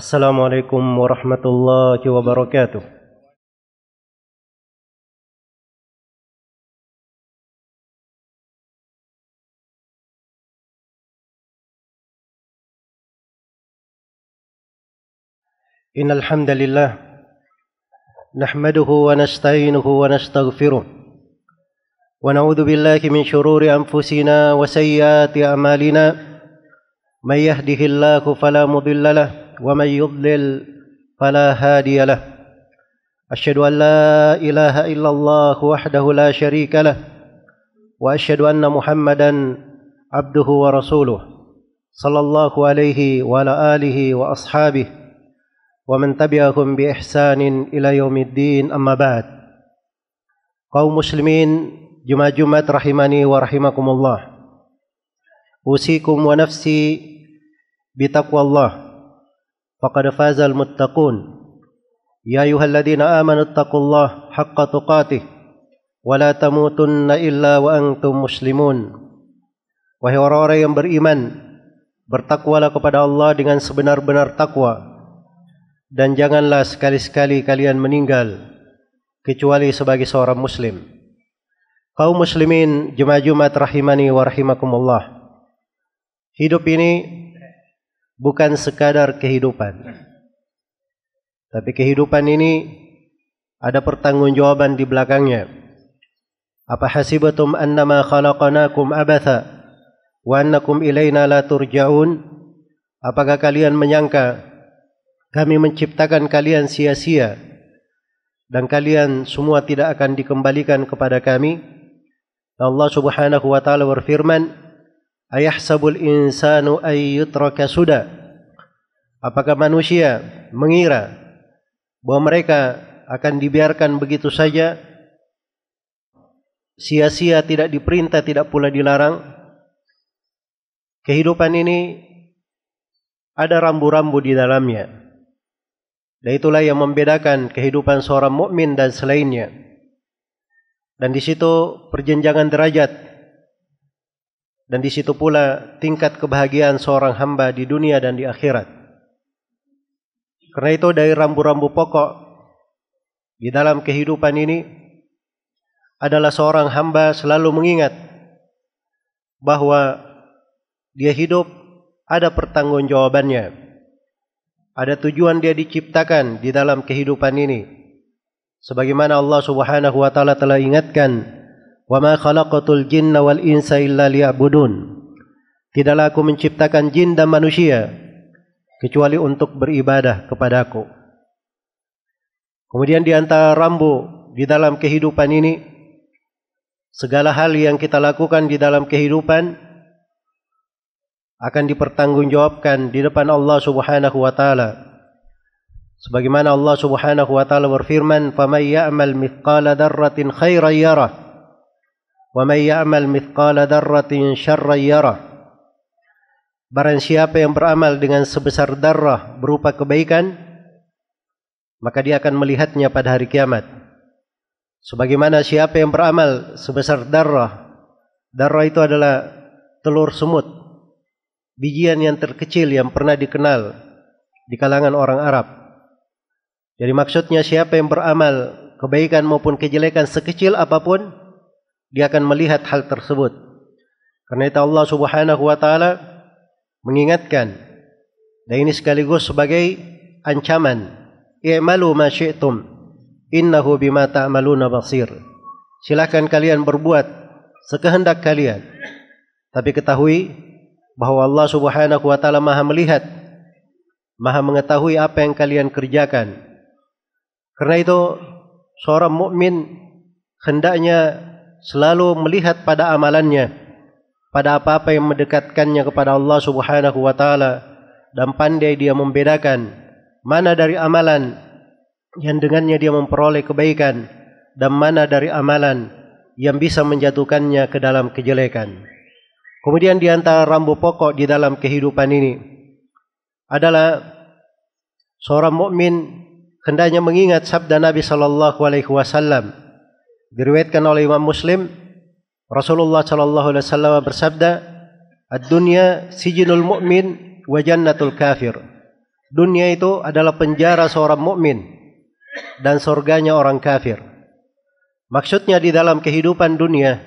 Assalamualaikum warahmatullahi wabarakatuh. Innal hamdalillah nahmaduhu wa nasta'inuhu wa nastaghfiruh wa na'udzu billahi min shururi anfusina wa sayyiati a'malina may yahdihillahu fala mudilla lahu wa may yudlil fala hadiya lahu. Asyhadu an la ilaha illallah wahdahu la syarika lahu wa asyhadu anna Muhammadan abduhu wa rasuluh sallallahu alaihi wa ala alihi wa ashabihi wa man tabi'ahum bi ihsanin ila yaumiddin, amma ba'd. Kaum muslimin Jumat rahimani wa rahimakumullah. Usikum wa nafsi bi taqwallah faqad fazal muttaqun. Ya ayyuhalladzina amanu taqullaha haqqa tuqatih wa la tamutunna illa wa antum muslimun. Wahai orang-orang yang beriman, bertakwalah kepada Allah dengan sebenar-benar takwa, dan janganlah sekali-sekali kalian meninggal kecuali sebagai seorang muslim. Kaum muslimin Jumat rahimani wa rahimakumullah. Hidup ini bukan sekadar kehidupan, tapi kehidupan ini ada pertanggungjawaban di belakangnya. Apa hasibatum annama khalaqnakum abatha wa annakum ilaina la turja'un? Apakah kalian menyangka kami menciptakan kalian sia-sia dan kalian semua tidak akan dikembalikan kepada kami? Allah Subhanahu wa taala berfirman, ayahsabul insanu ay yutraka suda? Apakah manusia mengira bahwa mereka akan dibiarkan begitu saja, sia-sia, tidak diperintah, tidak pula dilarang? Kehidupan ini ada rambu-rambu di dalamnya. Dan itulah yang membedakan kehidupan seorang mukmin dan selainnya. Dan di situ perjenjangan derajat. Dan di situ pula tingkat kebahagiaan seorang hamba di dunia dan di akhirat. Karena itu dari rambu-rambu pokok di dalam kehidupan ini adalah seorang hamba selalu mengingat bahwa dia hidup ada pertanggungjawabannya. Ada tujuan dia diciptakan di dalam kehidupan ini. Sebagaimana Allah Subhanahu wa taala telah ingatkan, "Wa ma khalaqatul jinna wal insa illa liya'budun." Tidaklah aku menciptakan jin dan manusia kecuali untuk beribadah kepadaku. Kemudian di antara rambu di dalam kehidupan ini, segala hal yang kita lakukan di dalam kehidupan akan dipertanggungjawabkan di depan Allah Subhanahu wa taala. Sebagaimana Allah Subhanahu wa taala berfirman, "Faman ya'mal mithqala dzarratin khairan yarah, wa man ya'mal mithqala dzarratin syarran yarah." Barang siapa yang beramal dengan sebesar darah berupa kebaikan, maka dia akan melihatnya pada hari kiamat. Sebagaimana siapa yang beramal sebesar darah itu adalah telur semut, bijian yang terkecil yang pernah dikenal di kalangan orang Arab. Jadi maksudnya siapa yang beramal kebaikan maupun kejelekan sekecil apapun, dia akan melihat hal tersebut. Karena itu Allah Subhanahu wa taala mengingatkan, dan ini sekaligus sebagai ancaman, i'malu ma syi'tum innahu bima ta'maluna basir. Silakan kalian berbuat sekehendak kalian, tapi ketahui bahwa Allah Subhanahu wa taala Maha melihat, Maha mengetahui apa yang kalian kerjakan. Karena itu seorang mukmin hendaknya selalu melihat pada amalannya, pada apa-apa yang mendekatkannya kepada Allah Subhanahu wa taala, dan pandai dia membedakan mana dari amalan yang dengannya dia memperoleh kebaikan dan mana dari amalan yang bisa menjatuhkannya ke dalam kejelekan. Kemudian di antara rambu pokok di dalam kehidupan ini adalah seorang mukmin hendaknya mengingat sabda Nabi sallallahu alaihi wasallam. Diriwayatkan oleh Imam Muslim, Rasulullah sallallahu alaihi wasallam bersabda, "Ad-dunya sijinul mu'min wa jannatul kafir." Dunia itu adalah penjara seorang mukmin dan surganya orang kafir. Maksudnya di dalam kehidupan dunia,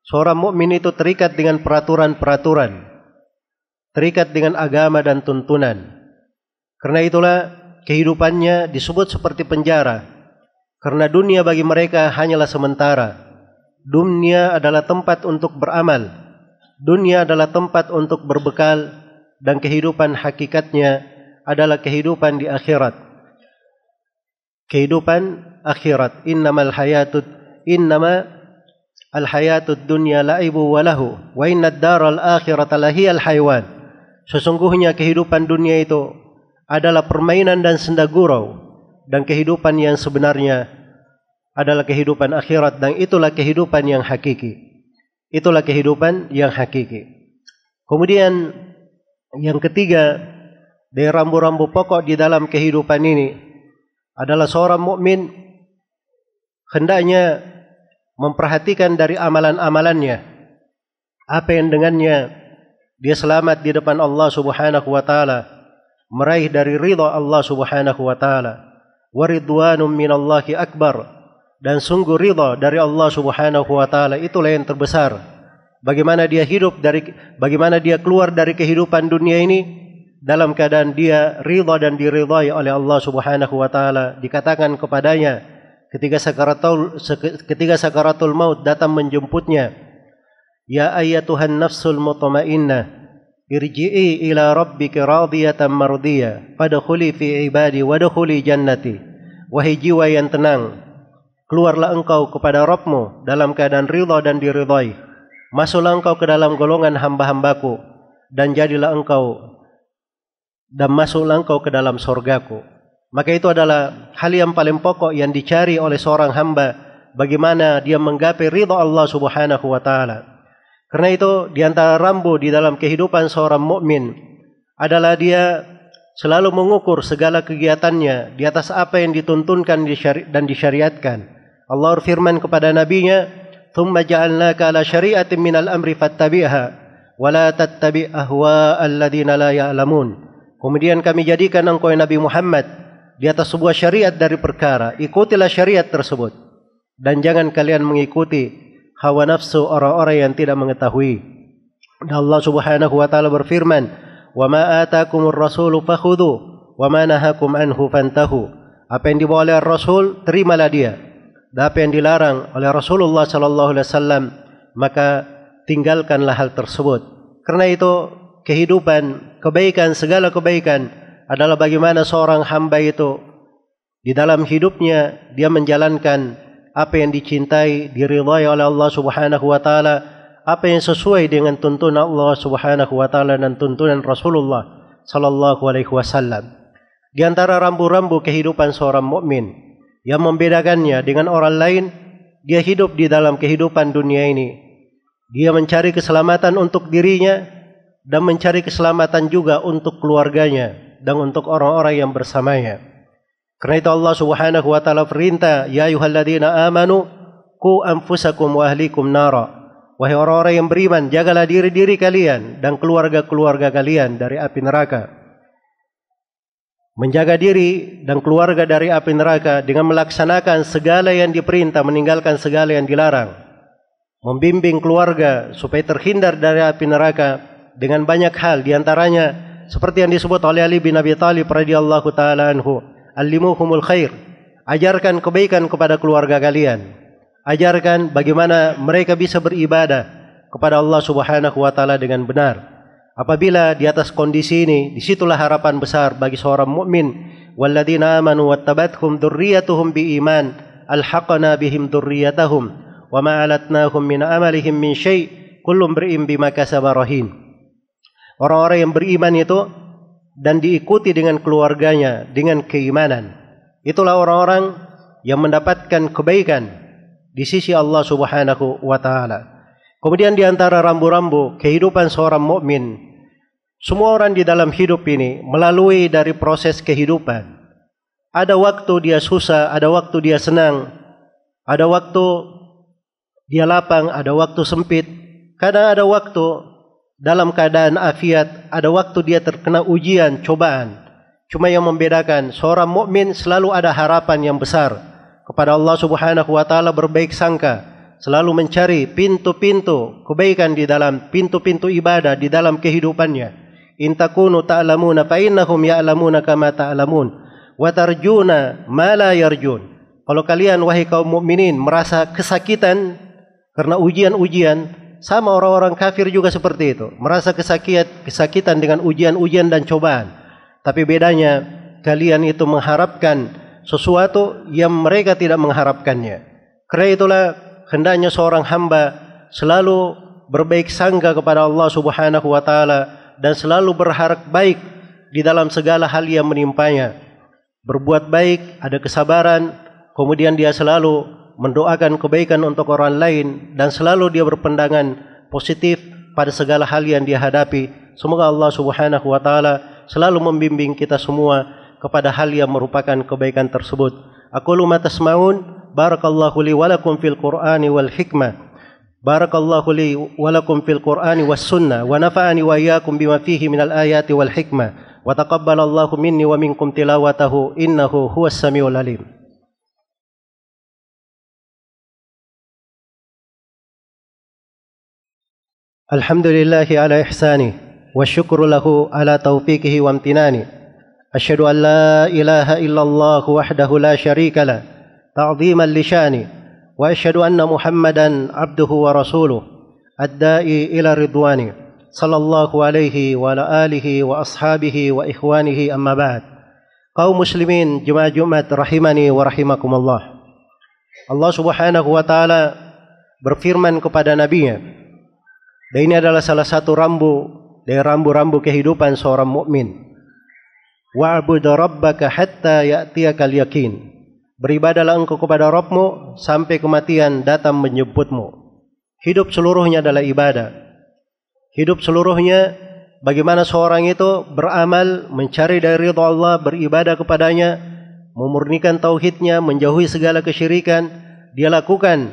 seorang mukmin itu terikat dengan peraturan-peraturan, terikat dengan agama dan tuntunan. Karena itulah kehidupannya disebut seperti penjara. Karena dunia bagi mereka hanyalah sementara. Dunia adalah tempat untuk beramal. Dunia adalah tempat untuk berbekal, dan kehidupan hakikatnya adalah kehidupan di akhirat. Kehidupan akhirat. Innama al-hayatud dunya la'ibu wa lahu wa inna ad-daral akhirata lahiyal haywan. Sesungguhnya kehidupan dunia itu adalah permainan dan senda gurau, dan kehidupan yang sebenarnya adalah kehidupan akhirat, dan itulah kehidupan yang hakiki. Itulah kehidupan yang hakiki. Kemudian yang ketiga, dari rambu-rambu pokok di dalam kehidupan ini adalah seorang mukmin hendaknya memperhatikan dari amalan-amalannya, apa yang dengannya dia selamat di depan Allah Subhanahu wa taala, meraih dari ridha Allah Subhanahu wa taala. Wa ridwanum minallahi akbar, dan sungguh ridha dari Allah Subhanahu wa taala itulah yang terbesar. Bagaimana dia keluar dari kehidupan dunia ini dalam keadaan dia ridha dan diridhai oleh Allah Subhanahu wa taala. Dikatakan kepadanya ketika sakaratul maut datang menjemputnya, ya ayyatuhan nafsul mutmainnah, irji'i ila rabbika radiyatan mardiyah, fadkhuli fi ibadi wadkhuli jannati. Wahai jiwa yang tenang, keluarlah engkau kepada Rabbmu dalam keadaan ridha dan diridhai. Masuklah engkau ke dalam golongan hamba-hambaku, dan masuklah engkau ke dalam surgaku. Maka itu adalah hal yang paling pokok yang dicari oleh seorang hamba, bagaimana dia menggapai ridha Allah Subhanahu wa taala. Karena itu di antara rambu di dalam kehidupan seorang mukmin adalah dia selalu mengukur segala kegiatannya di atas apa yang dituntunkan dan disyariatkan. Allah berfirman kepada nabinya, "Tsumma ja'alnaka 'ala syari'atin minal amri fattabi'ha wa la tattabi' ahwa'al ladzina la ya'lamun." Kemudian kami jadikan engkau Nabi Muhammad di atas sebuah syariat dari perkara, ikutilah syariat tersebut dan jangan kalian mengikuti hawa nafsu orang-orang yang tidak mengetahui. Dan Allah Subhanahu wa taala berfirman, "Wa ma atakumur rasulu fakhudhu wa ma nahakum anhu fantahu." Apa yang dibawa oleh Rasul, terimalah dia. Dan apa yang dilarang oleh Rasulullah sallallahu alaihi wasallam, maka tinggalkanlah hal tersebut. Karena itu kehidupan, kebaikan, segala kebaikan adalah bagaimana seorang hamba itu di dalam hidupnya dia menjalankan apa yang dicintai, diridhai oleh Allah Subhanahu wa taala, apa yang sesuai dengan tuntunan Allah Subhanahu wa taala dan tuntunan Rasulullah sallallahu alaihi wasallam. Di antara rambu-rambu kehidupan seorang mukmin yang membedakannya dengan orang lain, dia hidup di dalam kehidupan dunia ini. Dia mencari keselamatan untuk dirinya dan mencari keselamatan juga untuk keluarganya dan untuk orang-orang yang bersamanya. Karena itu Allah Subhanahu wa taala perintah, "Ya ayyuhalladzina amanu qu anfusakum wa ahlikum nara." Wahai orang-orang yang beriman, jagalah diri-diri kalian dan keluarga-keluarga kalian dari api neraka. Menjaga diri dan keluarga dari api neraka dengan melaksanakan segala yang diperintah, meninggalkan segala yang dilarang. Membimbing keluarga supaya terhindar dari api neraka dengan banyak hal, diantaranya seperti yang disebut oleh Ali bin Abi Thalib radhiyallahu taala anhu, "Allimuhumul khair." Ajarkan kebaikan kepada keluarga kalian. Ajarkan bagaimana mereka bisa beribadah kepada Allah Subhanahu wa taala dengan benar. Apabila di atas kondisi ini, disitulah harapan besar bagi seorang mukmin. "Walladzina amanu wattabathum dzurriyyatuhum biiman alhaqna bihim dzurriyyatahum wa ma alatnahum min amalihim min syai' kullu imri'in bima kasaba rahin." Orang-orang yang beriman itu dan diikuti dengan keluarganya dengan keimanan, itulah orang-orang yang mendapatkan kebaikan di sisi Allah Subhanahu wa taala. Kemudian di antara rambu-rambu kehidupan seorang mukmin, semua orang di dalam hidup ini melalui dari proses kehidupan. Ada waktu dia susah, ada waktu dia senang, ada waktu dia lapang, ada waktu sempit. Kadang ada waktu dalam keadaan afiat, ada waktu dia terkena ujian, cobaan. Cuma yang membedakan, seorang mukmin selalu ada harapan yang besar kepada Allah Subhanahu wa taala, berbaik sangka, selalu mencari pintu-pintu kebaikan di dalam pintu-pintu ibadah di dalam kehidupannya. In takunu ta'lamuna fa innahum ya'lamuna kama ta'lamun wa tarjuna ma la yarjun. Kalau kalian wahai kaum mukminin merasa kesakitan karena ujian-ujian, sama orang-orang kafir juga seperti itu, merasa kesakitan dengan ujian-ujian dan cobaan. Tapi bedanya, kalian itu mengharapkan sesuatu yang mereka tidak mengharapkannya. Karena itulah hendaknya seorang hamba selalu berbaik sangka kepada Allah Subhanahu wa taala dan selalu berharap baik di dalam segala hal yang menimpanya. Berbuat baik, ada kesabaran, kemudian dia selalu mendoakan kebaikan untuk orang lain dan selalu dia berpandangan positif pada segala hal yang dia hadapi. Semoga Allah Subhanahu wa taala selalu membimbing kita semua kepada hal yang merupakan kebaikan tersebut. Aqulu ma tasma'un, barakallahu li wa lakum fil Qur'ani wal hikmah. Barakallahu li wa lakum fil Qur'ani was sunnah wa nafa'ani wa iyyakum bima fihi minal ayati wal hikmah. Wa taqabbalallahu minni wa minkum tilawatahu innahu huwas samiul alim. Alhamdulillahi ala ihsanih wa syukru lahu ala taufiqihi wa amtinani. Asyhadu an la ilaha illallah wahdahu la syarika lah ta'ziman li syani wa asyhadu anna Muhammadan abduhu wa rasuluh ad-da'i ila ridwani sallallahu alaihi wa ala alihi wa ashabihi wa ikhwanihi amma ba'd. Kaum muslimin jemaah Jumat rahimani wa rahimakumullah. Allah Subhanahu wa taala berfirman kepada nabinya, dan ini adalah salah satu rambu dari rambu-rambu kehidupan seorang mukmin. Wa'bud rabbaka hatta ya'tiyakal yakin. Beribadahlah engkau kepada Rabbmu sampai kematian datang menjemputmu. Hidup seluruhnya adalah ibadah. Hidup seluruhnya bagaimana seorang itu beramal, mencari dari ridha Allah, beribadah kepadanya, memurnikan tauhidnya, menjauhi segala kesyirikan. Dia lakukan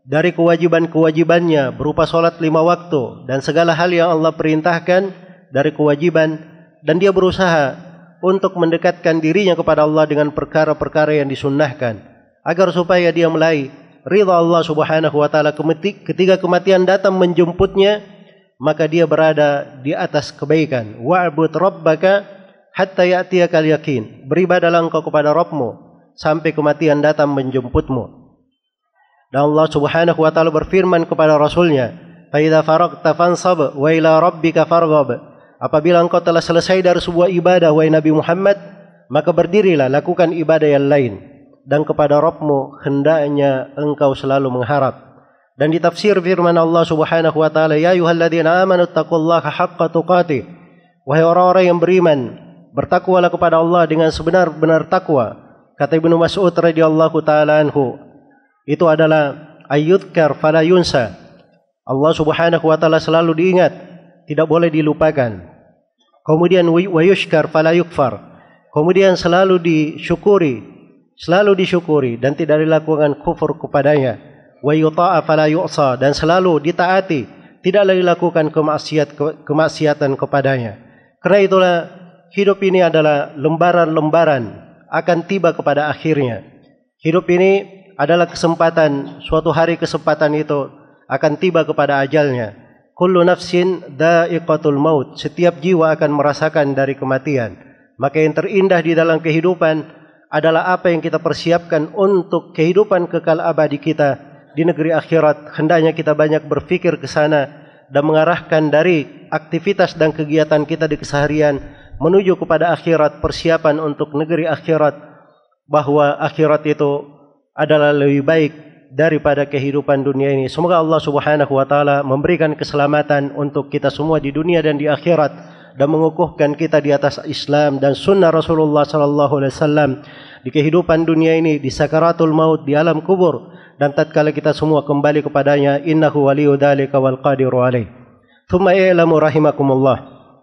dari kewajiban-kewajibannya berupa solat 5 waktu dan segala hal yang Allah perintahkan dari kewajiban, dan dia berusaha untuk mendekatkan dirinya kepada Allah dengan perkara-perkara yang disunnahkan agar supaya dia meraih ridha Allah Subhanahu wa taala. Ketika kematian datang menjemputnya, maka dia berada di atas kebaikan. Wa'bud rabbaka hatta ya'tiyakal yakin. Beribadahlah engkau kepada Rabbmu sampai kematian datang menjemputmu. Dan Allah Subhanahu wa taala berfirman kepada Rasulnya, "Fa idza faragta fansab wa ila rabbika farghab." Apabila engkau telah selesai dari sebuah ibadah wahai Nabi Muhammad, maka berdirilah lakukan ibadah yang lain, dan kepada Rabbmu hendaknya engkau selalu mengharap. Dan di tafsir firman Allah Subhanahu wa taala, "Ya ayyuhalladzina amanu taqullaha haqqa tuqatih." Wahai orang-orang yang beriman, bertakwalah kepada Allah dengan sebenar-benar takwa. Kata Ibnu Mas'ud radhiyallahu taala anhu, itu adalah ayyudkar fala yunsa. Allah Subhanahu wa taala selalu diingat, tidak boleh dilupakan. Kemudian wa yushkar fala yukfar. Kemudian selalu disyukuri dan tidak dilakukan kufur kepadanya. Wa yuta'a fala yu'sa, dan selalu ditaati, tidak dilakukan kemaksiatan kepadanya. Karena itulah hidup ini adalah lembaran-lembaran akan tiba kepada akhirnya. Hidup ini adalah kesempatan, suatu hari kesempatan itu akan tiba kepada ajalnya. Kullu nafsin dha'iqatul maut. Setiap jiwa akan merasakan dari kematian. Maka yang terindah di dalam kehidupan adalah apa yang kita persiapkan untuk kehidupan kekal abadi kita di negeri akhirat. Hendaknya kita banyak berfikir ke sana dan mengarahkan dari aktivitas dan kegiatan kita di keseharian menuju kepada akhirat, persiapan untuk negeri akhirat, bahwa akhirat itu adalah lebih baik daripada kehidupan dunia ini. Semoga Allah Subhanahu wa taala memberikan keselamatan untuk kita semua di dunia dan di akhirat, dan mengukuhkan kita di atas Islam dan sunnah Rasulullah sallallahu alaihi wasallam di kehidupan dunia ini, di sakaratul maut, di alam kubur, dan tatkala kita semua kembali kepadanya. Innahu waliyyu dzalika wal qadiru alaih. Tsumma i'lamu rahimakumullah,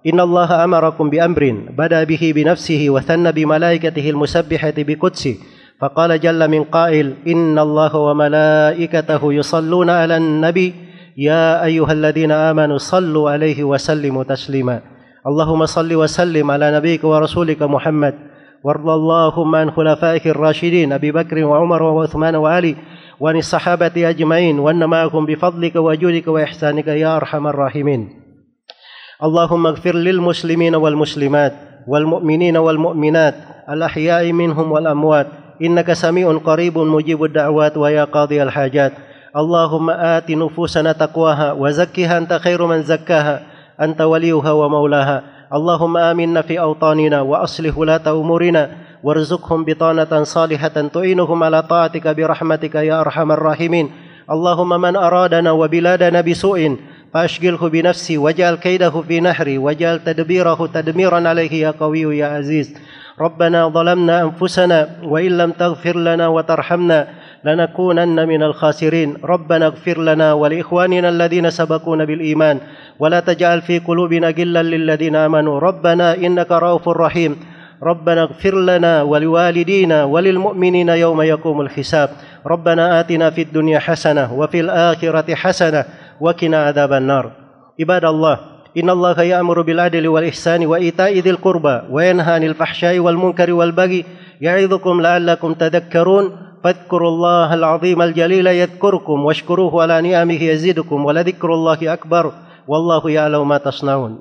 innallaha amarakum bi amrin bada bihi bi nafsihi wa thanna bi malaikatihi al musabbihati bi qudsi. فقال جل من قائل إن الله وملائكته يصلون على النبي يا أيها الذين آمنوا صلوا عليه وسلموا تسليما اللهم صل وسلم على نبيك ورسولك محمد وارض اللهم عن خلفائك الراشدين أبي بكر وعمر وعثمان وعلي وعن الصحابة أجمعين وأن معكم بفضلك وجودك وإحسانك يا أرحم الراحمين. اللهم اغفر للمسلمين والمسلمات والمؤمنين والمؤمنات الأحياء منهم والأموات إنك سميع قريب مجيب الدعوات ويا قاضي الحاجات. اللهم آت نفوسنا تقواها وزكها أنت خير من زكاها أنت وليها ومولاها. اللهم آمنا في أوطاننا وأصلح ولاة أمورنا وارزقهم بطانة صالحة تعينهم على طاعتك برحمتك يا أرحم الراحمين. اللهم من أرادنا وبلادنا بسوء فأشغله بنفسي واجعل كيده في نحري واجعل تدبيره تدميرا عليه يا قوي يا عزيز. ربنا ظلمنا أنفسنا وإن لم تغفر لنا وترحمنا لنكونن من الخاسرين. ربنا اغفر لنا ولإخواننا الذين سبقونا بالإيمان ولا تجعل في قلوبنا غلا للذين آمنوا ربنا إنك رؤوف رحيم. ربنا اغفر لنا ولوالدينا وللمؤمنين يوم يقوم الحساب. ربنا آتنا في الدنيا حسنة وفي الآخرة حسنة وقنا عذاب النار. عباد الله إن الله يأمر بالعدل والإحسان وإيتاء ذي القربى وينهى عن الفحشاء والمنكر والبغي يعظكم لعلكم تذكرون. فاذكروا الله العظيم الجليل يذكركم واشكروه على نعمه يزدكم ولذكر الله أكبر والله يعلم ما تصنعون.